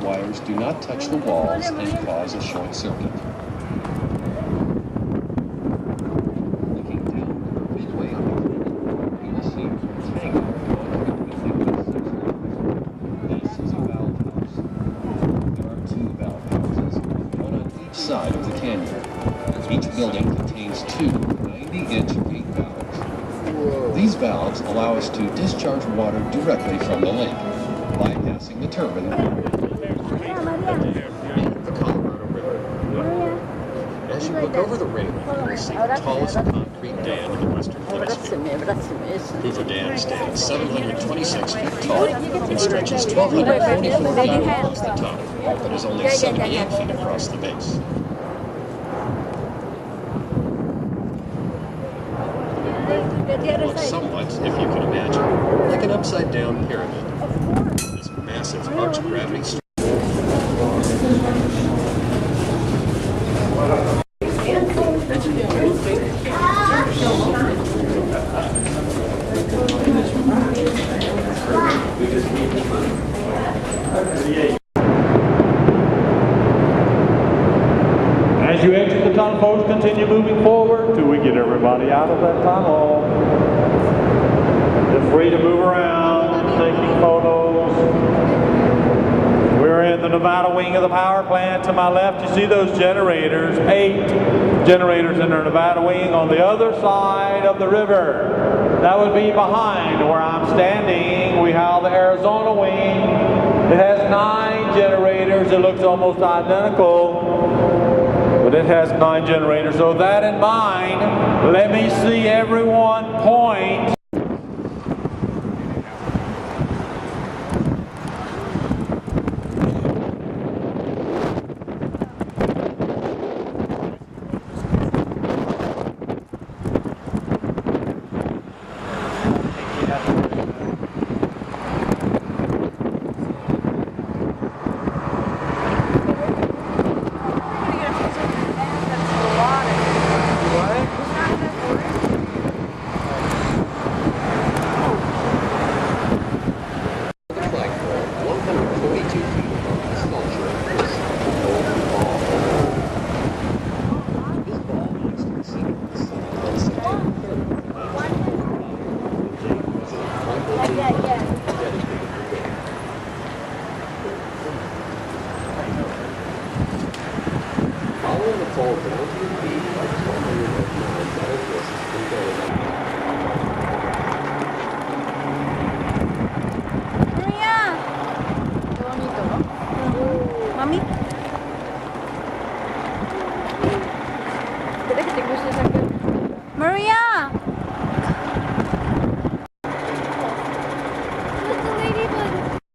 wires do not touch the walls and cause a short circuit. Looking down midway on the canyon, you will see a tangle. This is a valve house. There are two valve houses, one on each side of the canyon. Each building contains two 90-inch gate valves. These valves allow us to discharge water directly from the lake, bypassing the turbine and the Colorado River. As you look over the ring, you will see the tallest concrete dam in the Western Hemisphere. Hoover Dam stands 726 feet tall and stretches 1,244 feet across the top, but is only 78 feet across the base. It looks somewhat, if you can imagine, like an upside-down pyramid. This massive arch-gravity structure. As you exit the tunnel, folks, continue moving forward till we get everybody out of that tunnel. They're free to move around, taking photos. We're in the Nevada wing of the power plant. To my left, you see those generators, 8 generators in the Nevada wing. On the other side of the river, that would be behind where I'm standing, we have the Arizona wing. It has 9 generators. It looks almost identical, but it has 9 generators. So that in mind, let me see everyone point. Following the fall down to the beach by 1209 metal discs Maria! Qué bonito, ¿no? Mami. ¿Quieres que te cruces acá? Maria!